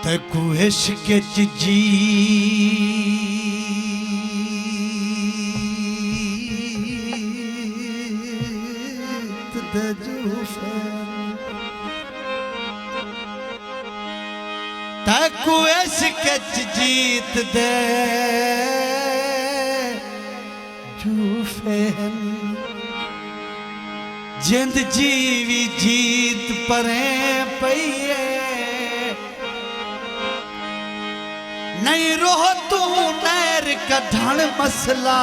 तकु इश्क च जीत दे जूफे तकु इश्क च जीत दे जूफे जिंद जीवी जीत परे पईए नहीं रोह तू नैर कढ़ण मसला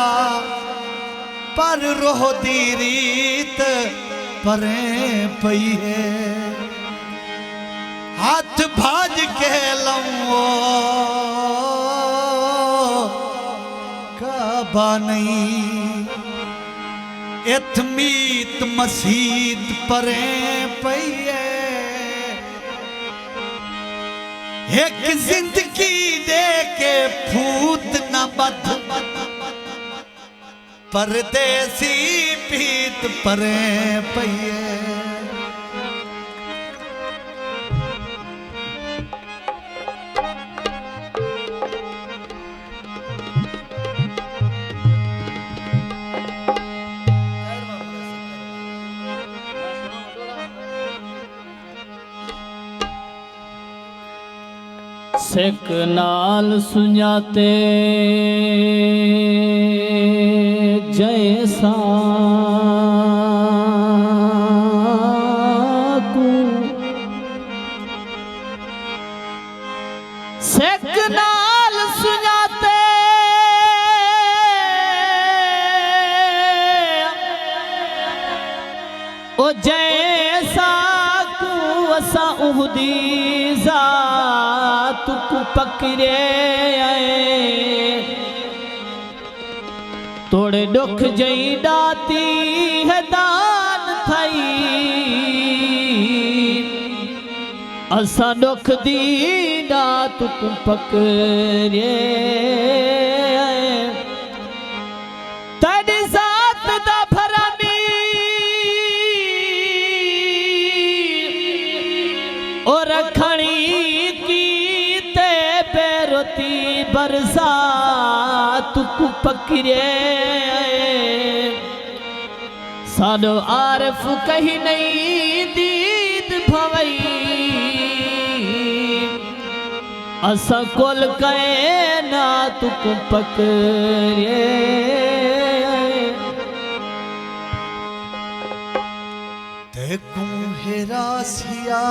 पर रोह दी रीत परे पई है हाथ भाज के लवो काबा नहीं इथमीत मसीत परे पई है एक जिंदगी दे के फूत न बद परदेसी पीत परे पईए सेक नाल सुञाते जैसा सेक नाल सुञाते ओ जैसा को असा उहदी तुकु पकड़े तोड़े दुख जई दाती है दान थई असा दुख दी दा तुकु पकड़े तड़ी साथ दा भरामी और खड़ी बरसात को पकड़े साडो आरफ कहीं नहीं दीद भवई असा कोल कहे ना तुको पकड़े देखूं हिरासिया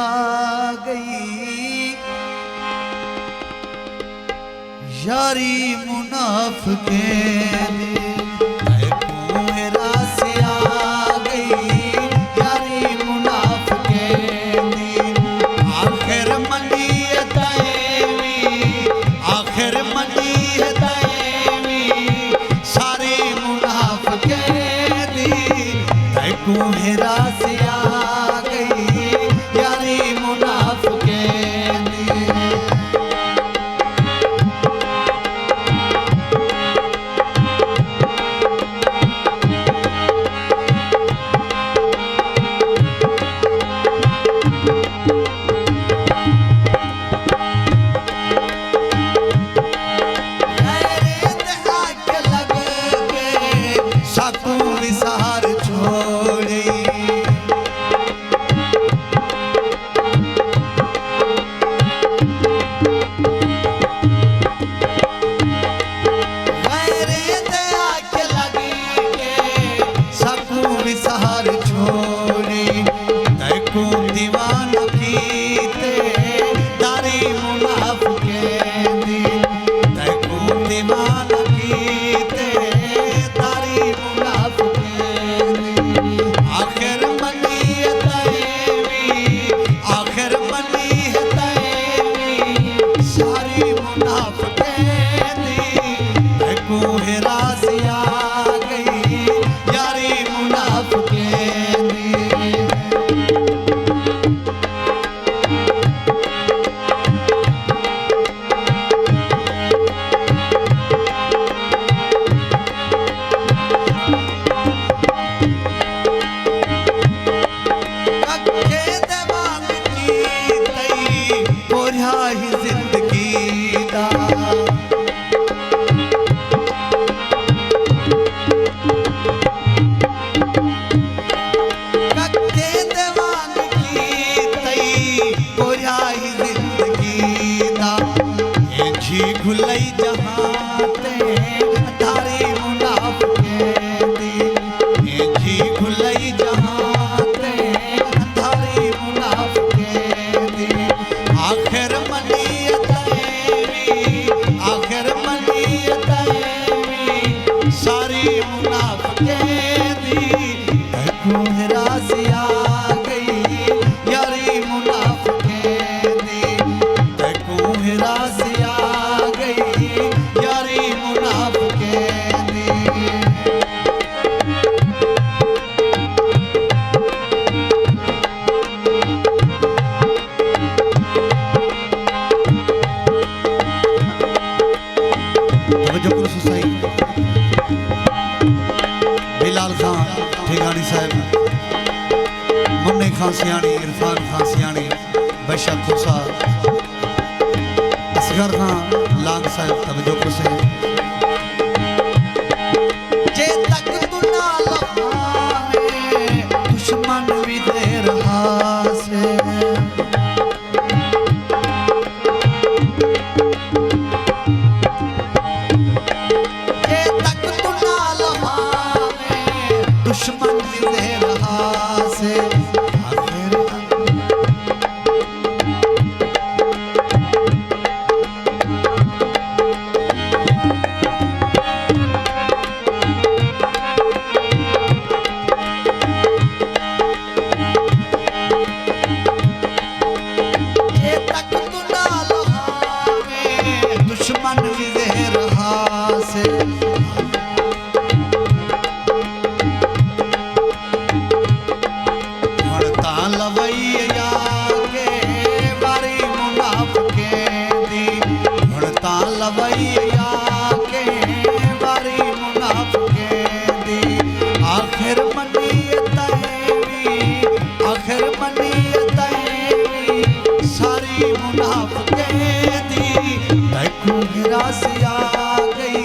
गई यारी मुनाफिके देखूं हिरासिया गई यारी मुनाफिके आखिर मनी है दाएमी सारी मुनाफिके दी देखूं हिरासिया गई यारी मुनाफिके हेरा से आ गई यारी मुनाफिके सारी मुनाफिकें दी तैनू हिरासी आ गई यारी मुनाफिकें दी तैनू हिरासी आ गई यारी मुनाफिकें दी बिलाल खान ठेगानी साहब, मुन्ने खान सियानी, इरफान खान सियानी, बैशक खुसा, असगर खान लांग साहब तवज्जो को से जे तक तू ना लहावे दुश्मन भी दे रहा से दुश्मन भी दे रहा से आखिर ये तक तू ना लहावे दुश्मन भी दे रहा से लवैया के बारी मुनाफिकें दी भड़ता लवैया के बारी मुनाफिकें दी आखिर मनीयत सारी मुनाफिकें दी तैनू हिरासी आ गई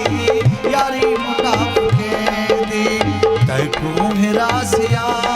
यारी मुनाफिकें दी तैनू हिरासी आ